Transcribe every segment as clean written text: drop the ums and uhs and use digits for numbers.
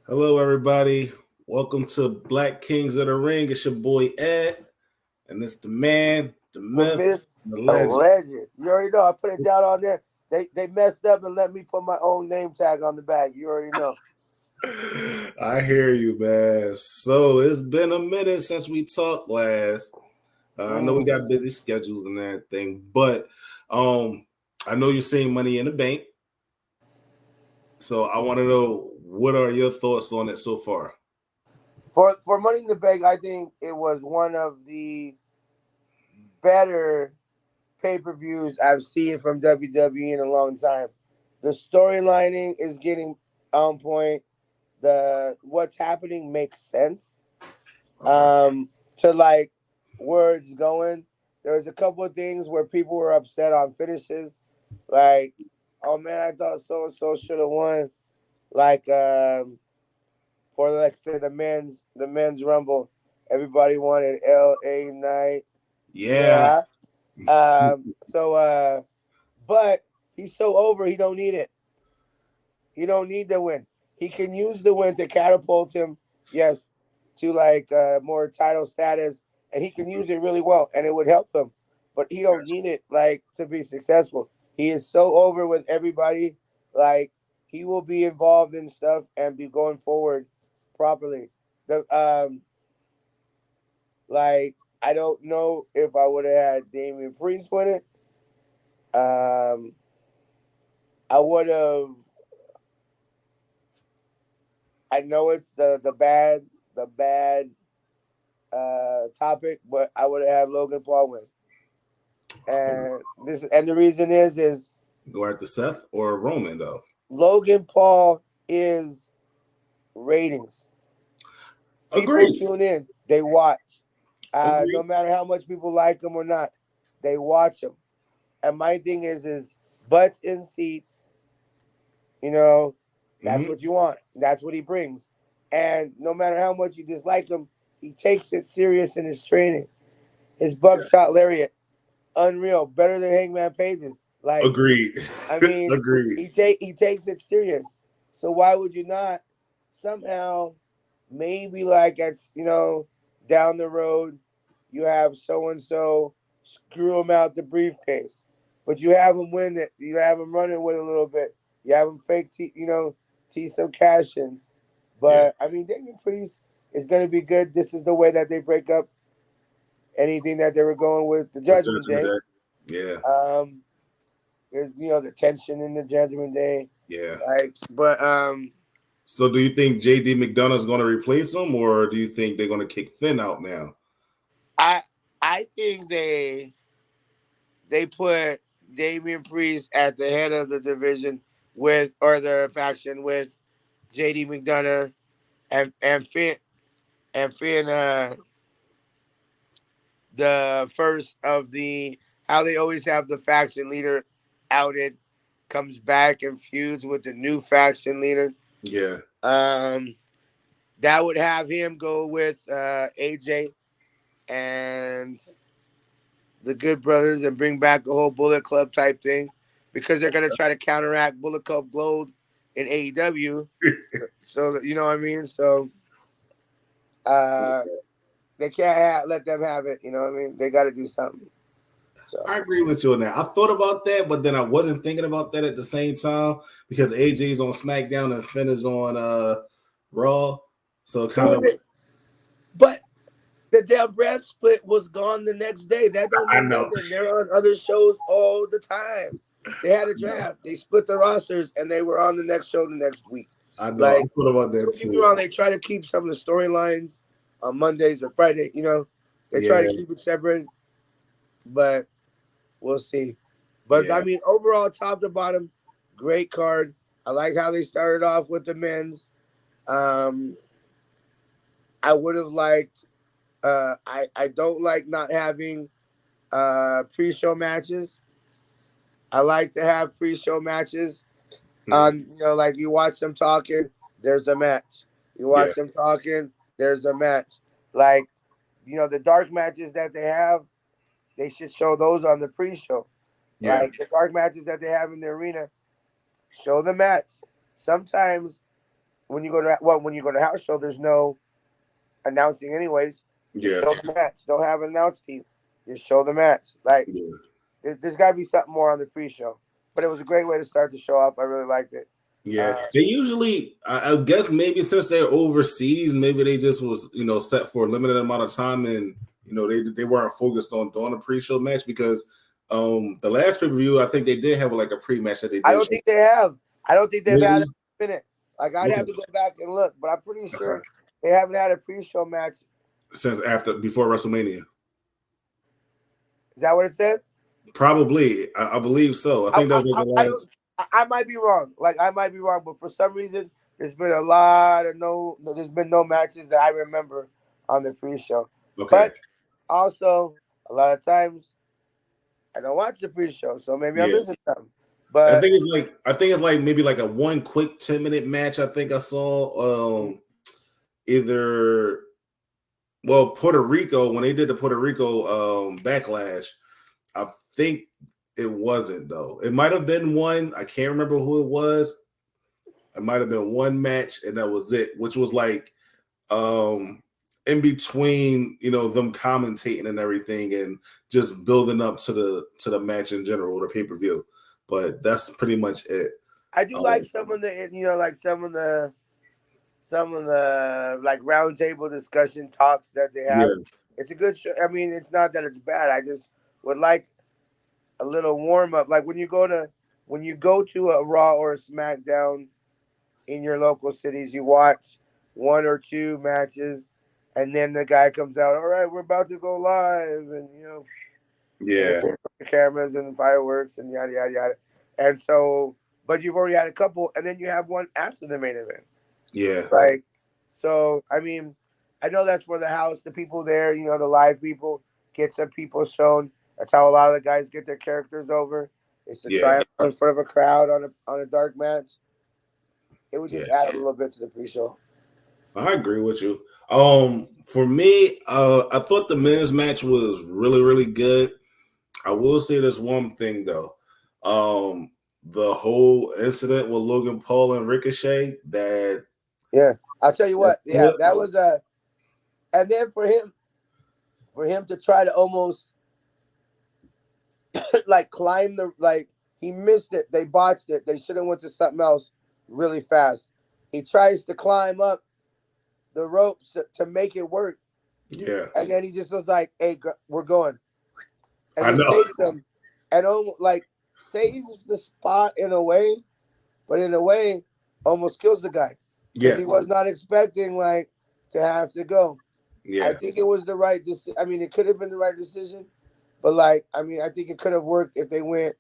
Hello, everybody. Welcome to Black Kings of the Ring. It's your boy Ed, and it's the man, the The myth, myth, the the legend. legend. You already know. I put it down on there. They messed up and let me put my own name tag on the back. You already know. I hear you, man. So it's been a minute since we talked last. I know we Mm. got busy schedules and everything, but um, I know you're seeing Money in the Bank. So I want to know what are your thoughts on it so far? For Money in the Bank, I think it was one of the better pay-per-views I've seen from WWE in a long time. The storylining is getting on point. The what's happening makes sense. Okay. To like where it's going. There was a couple of things where people were upset on finishes, like, oh man, I thought so and so should have won. Like for like say the men's rumble, everybody wanted L.A. Knight. Yeah. Yeah. But he's so over. He don't need it. He don't need the win. He can use the win to catapult him, yes, to like more title status, and he can use it really well, and it would help him. But he don't need it like to be successful. He is so over with everybody. Like he will be involved in stuff and be going forward properly. The like I don't know if I would have had Damian Priest win it. Um, I would have. I know it's the bad topic, but I would have had Logan Paul win. And the reason is Go after Seth or Roman though. Logan Paul is ratings. People Agreed. tune in, they watch. No Agreed. matter how much people like him or not, they watch him. And my thing is butts in seats. You know, that's Hmm. what you want. That's what he brings. And no matter how much you dislike him, he takes it serious in his training. His Yeah. buckshot lariat, unreal, better than Hangman Page's. Like, Agreed. I mean, Agreed. he takes it serious. So why would you not somehow maybe like down the road you have so and so screw him out the briefcase, but you have him win it. You have him running with it a little bit. You have him tee some cash ins. Yeah. But I mean, Damian Priest is going to be good. This is the way that they break up anything that they were going with the The Judgment Judgment Day. Day. Yeah. Um, there's the tension in the Judgment Day, Yeah. like, but So do you think JD McDonough's going to replace him, or do you think they're going to kick Finn out now? I I think they put Damian Priest at the head of the division with or the faction with JD McDonough and Finn the first of the how they always have the faction leader outed comes back and feuds with the new faction leader. Yeah. Um, that would have him go with AJ and the Good Brothers and bring back a whole Bullet Club type thing because they're gonna try to counteract Bullet Club Gold in AEW. So you know what I mean. So uh, they can't let them have it. You know what I mean. They got to do something. So I agree with you on that. I thought about that, but then I wasn't thinking about that at the same time because AJ's on SmackDown and Finn is on Raw. So kind who of, but the damn brand split was gone the next day. That don't I mean know. nothing. They're on other shows all the time. They had a I know. draft. They split the rosters and they were on the next show the next week. I know. I Like, thought about that don't get me too. wrong, they try to keep some of the storylines on Mondays or Friday. They try to Yeah. keep it separate, but we'll see. But I Yeah. mean, overall, top to bottom, great card. I like how they started off with the men's. Um, I would have liked. I don't like not having pre-show matches. I like to have pre-show matches. Mhm. Like you watch them talking, there's a match. You Yeah. watch them talking, there's a match. Like, the dark matches that they have, they should show those on the pre-show. Yeah. Like the dark matches that they have in the arena, show the match. Sometimes when you go to house show, there's no announcing anyways. Just Yeah. show the match. Don't have an announce team. Just show the match. Like there's got to be something more on the pre-show. But it was a great way to start the show off. I really liked it. Yeah, they usually, I guess maybe since they're overseas, maybe they just was, set for a limited amount of time, and they weren't focused on doing a pre-show match because the last pay-per-view, I think they did have like a pre-match that they did. I don't think they have. I don't think they've had a minute. Like I'd have to go back and look, but I'm pretty sure they haven't had a pre-show match since before WrestleMania. Is that what it said? Probably, I believe so. I think that was the last. I might be wrong. Like I might be wrong, but for some reason, there's been there's been no matches that I remember on the pre-show. Okay. But also, a lot of times, I don't watch the pre-show, so maybe I'm missing something. But I think it's like maybe like a one quick 10-minute match. I think I saw Puerto Rico, when they did the Puerto Rico Backlash. I think it wasn't though. It might have been one. I can't remember who it was. It might have been one match, and that was it, which was like in between, them commentating and everything, and just building up to the match in general, the pay-per-view. But that's pretty much it. I do like some of the, like some of the like round table discussion talks that they have. Yeah. It's a good show. I mean, it's not that it's bad. I just would like a little warm up. Like when you go to a Raw or a SmackDown in your local cities, you watch one or two matches, and then the guy comes out. All right, we're about to go live, and the cameras and fireworks and yada yada yada. And so, but you've already had a couple, and then you have one after the main event. Yeah. Right. So I mean, I know that's for the house, the people there, the live people, get some people shown. That's how a lot of the guys get their characters over. It's to try in front of a crowd on a dark match. It would just add a little bit to the pre-show. I agree with you. For me, I thought the men's match was really, really good. I will say this one thing though. The whole incident with Logan Paul and Ricochet, I'll tell you what. Yeah, that was and then for him to try to almost like climb he missed it. They botched it. They should have went to something else really fast. He tries to climb up the ropes to make it work. Yeah. And then he just was like, "Hey, we're going." And he takes him and almost like saves the spot in a way, but in a way almost kills the guy. Yeah. He was not expecting to have to go. Yeah. I think it was the right decision. I mean, it could have been the right decision. But I think it could have worked if they went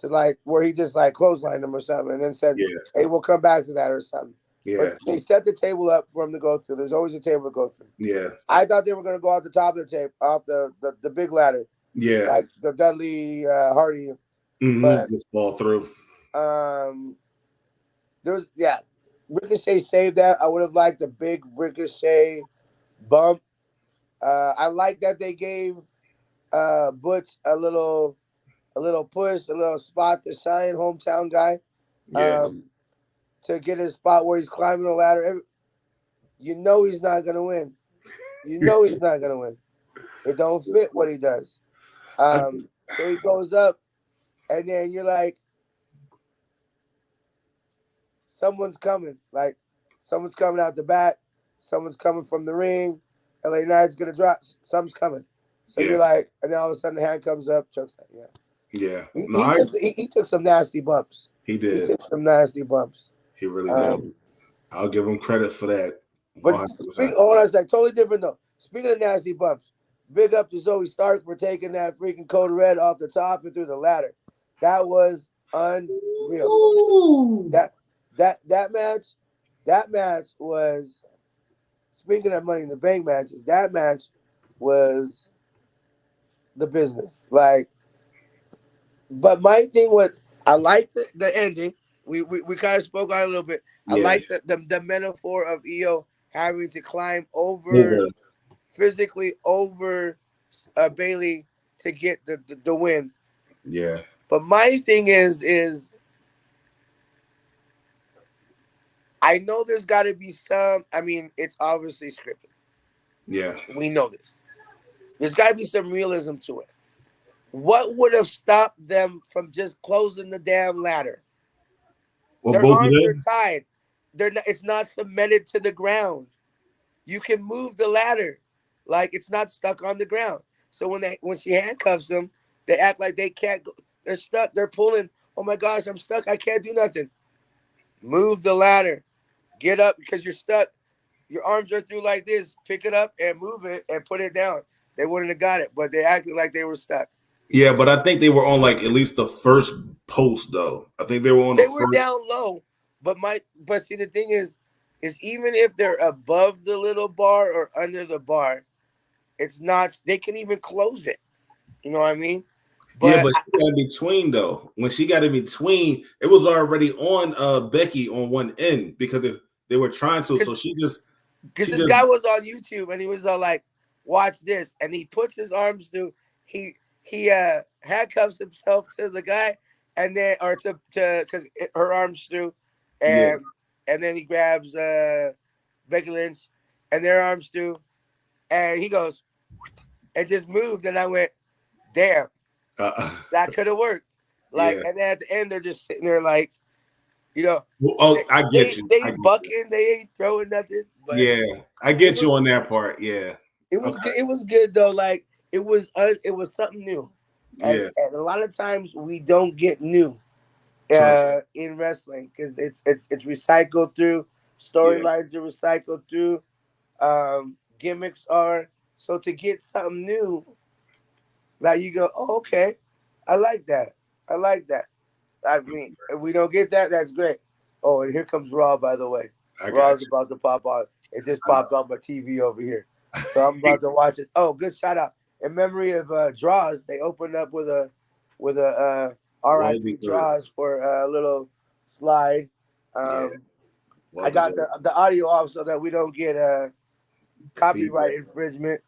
to where he just clotheslined him or something and then said, "Hey, we'll come back to that" or something. Yeah. But they set the table up for him to go through. There's always a table to go through. Yeah. I thought they were going to go off the top of the table, off the big ladder. Yeah. Like the Dudley Hardy. Mm-hmm. But just fall through. Ricochet saved that. I would have liked a big Ricochet bump. I like that they gave Butch a little push, a little spot to shine, hometown guy, to get his spot where he's climbing the ladder. He's not gonna win. He's not gonna win. It don't fit what he does. So he goes up, and then you're like, someone's coming. Someone's coming out the back. Someone's coming from the ring. LA Knight's gonna drop. Something's coming. So you're like, and then all of a sudden the hand comes up, chokes. Yeah. He took some nasty bumps. He did. He took some nasty bumps. He really did. I'll give him credit for that. But hold on a sec, totally different though. Speaking of nasty bumps, big up to Zoe Stark for taking that freaking code red off the top and through the ladder. That was unreal. Ooh. That match was. Speaking of Money in the Bank matches, that match was the business. But my thing was, I liked the ending. We kind of spoke on it a little bit. I liked the metaphor of Io having to climb over, physically over Bayley to get the win. Yeah. But my thing is I know there's got to be some. I mean, it's obviously scripted. Yeah. We know this. There's got to be some realism to it. What would have stopped them from just closing the damn ladder? Well, Their both of arms are them. tied. They're not, it's not cemented to the ground. You can move the ladder, like it's not stuck on the ground. So when she handcuffs them, they act like they can't go. They're stuck. They're pulling. Oh my gosh, I'm stuck. I can't do nothing. Move the ladder. Get up because you're stuck. Your arms are through like this. Pick it up and move it and put it down. They wouldn't have got it, but they acted like they were stuck. Yeah, but I think they were on like at least the first post though. I think they were on They the were first. down low, but see the thing is even if they're above the little bar or under the bar, it's not. They can even close it. You know what I mean? Yeah, But but she got in between though. When she got in between, it was already on Becky on one end because they were trying to. So because she this just guy was on YouTube and he was all like, "Watch this," and he puts his arms through. He handcuffs himself to the guy, and then or to because her arms through, yeah. and then he grabs Becky Lynch, and their arms through, and he goes and just moved, and I went, "Damn, that could have worked." Like, Yeah. and then at the end, they're just sitting there like, you know, Well, oh, I get you. they I ain't get you. bucking, they ain't throwing nothing, but Yeah, I it get was you on that part. Yeah. it was Okay. good. It was good though. Like it was something new, Yeah. and a lot of times we don't get new Trust. in wrestling because it's recycled through, Yeah. storylines are recycled through, gimmicks are. So to get something new, like you go, oh okay, I like that. I like that. I mean, if we don't get that, that's great. Oh, and here comes Raw, by the way. I got Raw's you. about to pop on. It just I know. popped on my TV over here. So I'm about to watch it. Oh, good shout out. In memory of Draws, they opened up with a Well RIP deserved. Draws for a little slide. Yeah. I Well got deserved. the audio off so that we don't get copyright Feedback. infringement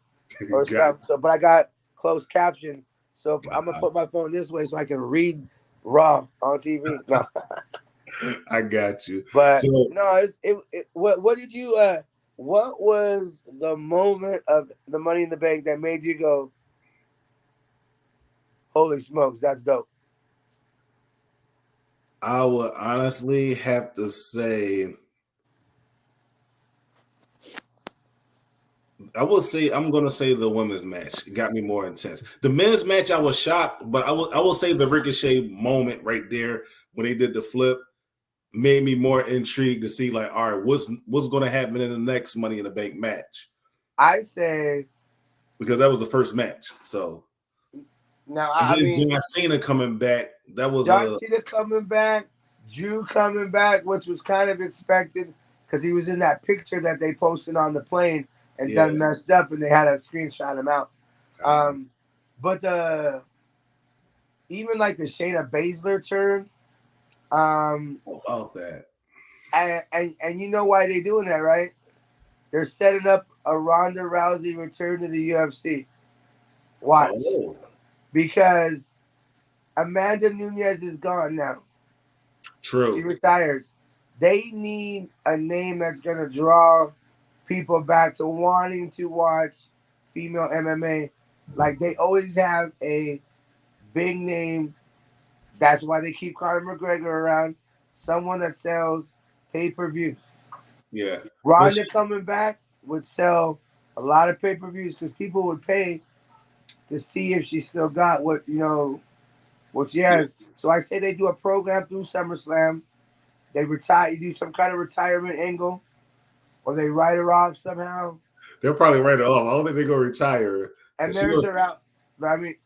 or Got something. So, but I got closed caption. So I'm gonna uh, put my phone this way so I can read Raw on TV. No. I got you. But So no, what did you what was the moment of the Money in the Bank that made you go, holy smokes, that's dope? I would honestly have to say I'm gonna say the women's match. It got me more intense. The men's match I was shocked, but I will say the Ricochet moment right there when they did the flip made me more intrigued to see like, all right, what's gonna happen in the next Money in the Bank match? I say Because that was the first match. So now and I then mean John Cena coming back. That was John a Cena coming back, Drew coming back, which was kind of expected because he was in that picture that they posted on the plane and yeah. done messed up and they had to screenshot him out. But the even like the Shayna Baszler turn, about that. and you know why they doing that, right? They're setting up a Ronda Rousey return to the UFC. Watch. Oh, Because Amanda Nunes is gone now. She true. retires. They need a name that's going to draw people back to wanting to watch female MMA. Like they always have a big name. That's why they keep Conor McGregor around. Someone that sells pay-per-views. Yeah. But Ronda coming back would sell a lot of pay-per-views because people would pay to see if she still got what she yeah, has. So I say they do a program through SummerSlam. They retire. You do some kind of retirement angle, or they write her off somehow. they'll probably write it off. I don't think they're gonna retire. And And she there's was her out. I mean,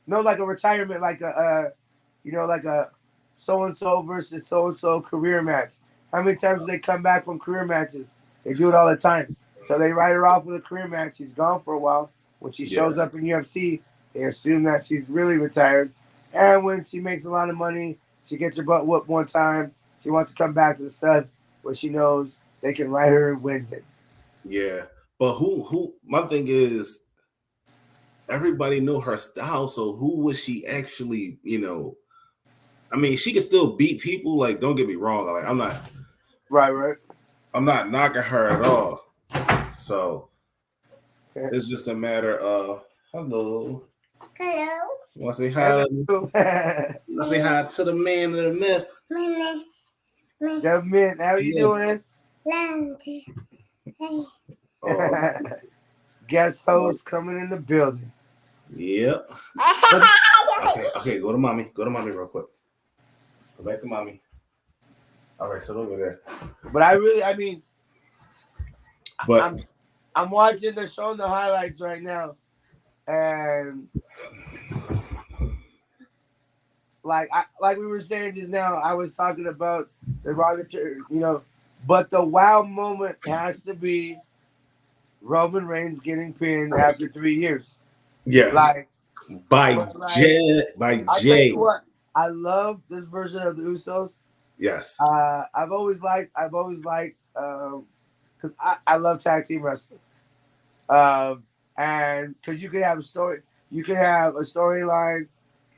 no, like a retirement, like like a so and so versus so and so career match. How many times do they come back from career matches? They do it all the time. So they write her off with a career match. She's gone for a while. When she yeah, shows up in UFC, they assume that she's really retired. And when she makes a lot of money, she gets her butt whooped one time. She wants to come back to the stud where she knows they can write her and wins it. yeah. But who my thing is everybody know her style, so who was she actually, I mean, she can still beat people, like don't get me wrong. Like I'm not Right. I'm not knocking her at all. So it's just a matter of hello. Hello. You want to say hi? Hello. I say hi to the man of the myth. The man, how you doing? Oh, Guest host coming in the building. yep. Okay, go to mommy. Go to mommy real quick. Go back to mommy. All right, so over there. But I mean, But I'm watching the showing the highlights right now, and like we were saying just now, I was talking about the derogatory, but the wow moment has to be Roman Reigns getting pinned after 3 years. yeah, Like by Jay. I'll tell you what, I love this version of the Usos. Yes. I've always liked because I love tag team wrestling. And because you could have a storyline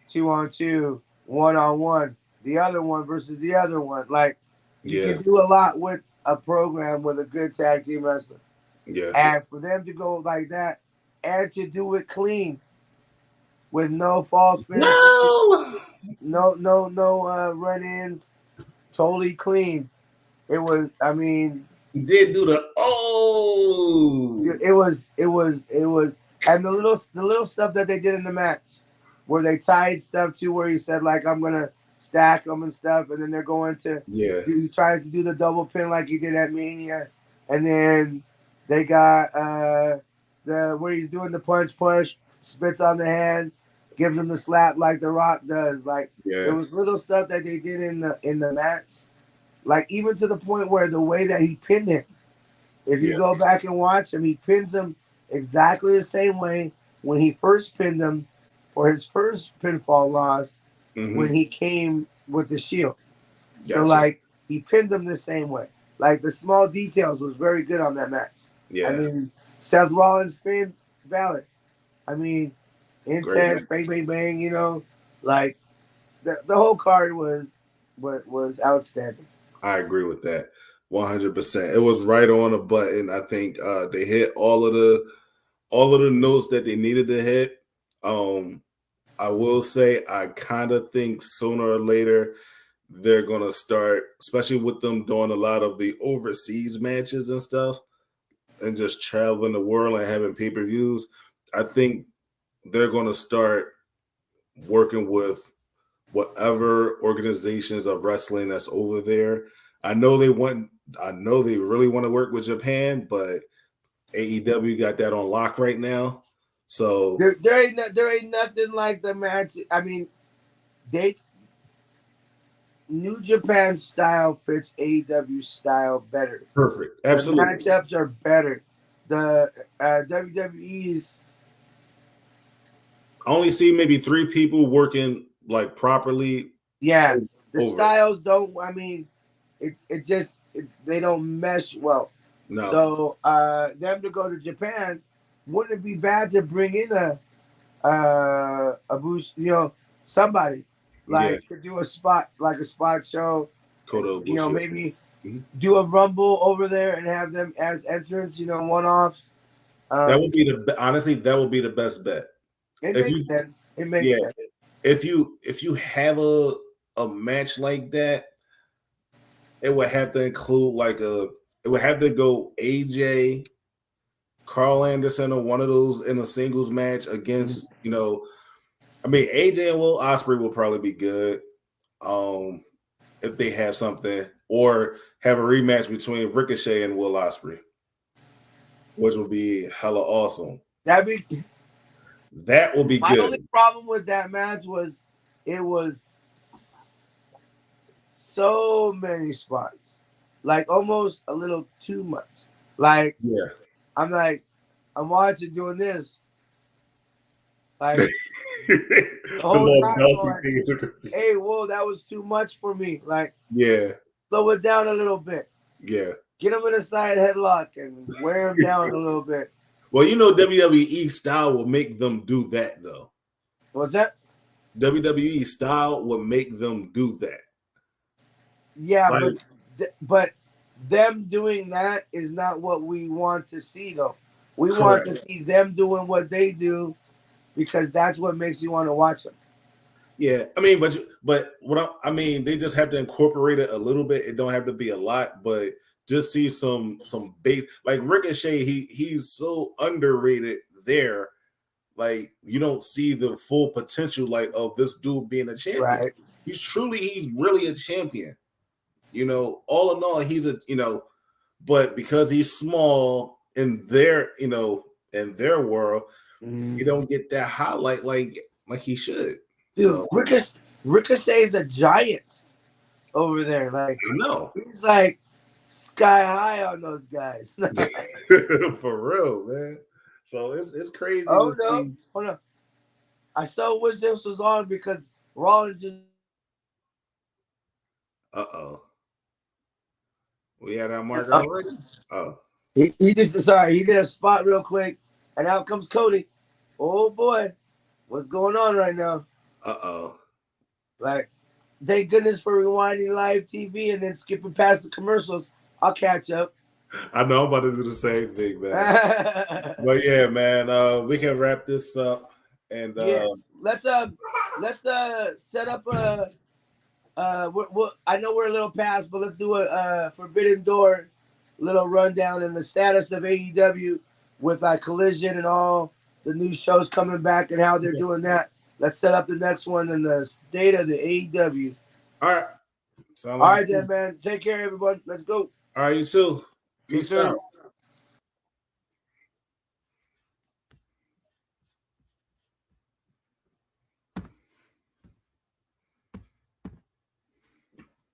2-on-2, 1-on-1, the other one versus the other one. Like you can do a lot with a program with a good tag team wrestler. Yeah. And for them to go like that and to do it clean with no false finishes, no run-ins, totally clean. It was, I mean, he did do the It was, and the little stuff that they did in the match, where they tied stuff to where he said like I'm gonna stack them and stuff, and then they're going to he tries to do the double pin like he did at Mania, and then they got the where he's doing the punch, spits on the hand, gives him the slap like The Rock does. Like there was little stuff that they did in the match, like even to the point where the way that he pinned him. If you go back and watch him, he pins him exactly the same way when he first pinned him for his first pinfall loss when he came with the Shield. Gotcha. So, like, he pinned him the same way. Like, the small details was very good on that match. Yeah. I mean, Seth Rollins pinned Balor. I mean, intense, bang, bang, bang, like, the whole card was outstanding. I agree with that. 100%. It was right on the button. I think they hit all of the notes that they needed to hit. I will say I kind of think sooner or later they're gonna start, especially with them doing a lot of the overseas matches and stuff, and just traveling the world and having pay-per-views. I think they're gonna start working with whatever organizations of wrestling that's over there. I know they really want to work with Japan, but AEW got that on lock right now. So there ain't nothing like the match. I mean, New Japan style fits AEW style better. Perfect. Absolutely. The matchups are better. The WWE's I only see maybe 3 people working like properly. Yeah. The styles don't, I mean, they don't mesh well. No. So them to go to Japan, wouldn't it be bad to bring in a boost, somebody like to do a spot show, maybe do a rumble over there and have them as entrants, one-offs. That would be honestly, that would be the best bet. It makes sense. It makes sense. If you have a match like that, it would have to include it would have to go AJ, Carl Anderson, or one of those in a singles match against, I mean, AJ and Will Ospreay will probably be good. If they have something, or have a rematch between Ricochet and Will Ospreay, which would be hella awesome. That would be good. My only problem with that match was it was so many spots, like almost a little too much. Like, I'm watching doing this. Like, the whole time, hey, whoa, that was too much for me. Like, slow it down a little bit. Yeah. Get him in a side headlock and wear him down a little bit. Well, WWE style will make them do that, though. What's that? WWE style will make them do that. Yeah, but them doing that is not what we want to see, though. We want Correct. to see them doing what they do because that's what makes you want to watch them. Yeah, I mean, but I mean, they just have to incorporate it a little bit. It don't have to be a lot, but just see some base like Ricochet. He's so underrated there. Like you don't see the full potential like of this dude being a champion. Right. He's really a champion. All in all, he's but because he's small in their in their world, you don't get that highlight like he should. Dude, So, Ricochet is a giant over there. Like I know. He's like sky high on those guys. For real, man. So it's crazy. Oh no, hold on. I saw which this was on because Rollins just. We had our marker already. Oh. He just he did a spot real quick, and out comes Cody. Oh boy, what's going on right now? Like, thank goodness for rewinding live TV and then skipping past the commercials. I'll catch up. I know I'm about to do the same thing, man. But yeah, man, we can wrap this up and let's set up a. I know we're a little past, but let's do a Forbidden Door little rundown in the status of AEW with Collision and all the new shows coming back and how they're doing that. Let's set up the next one in the state of the AEW. All right. All right, then, man. Take care, everyone. Let's go. All right, you too. Peace out.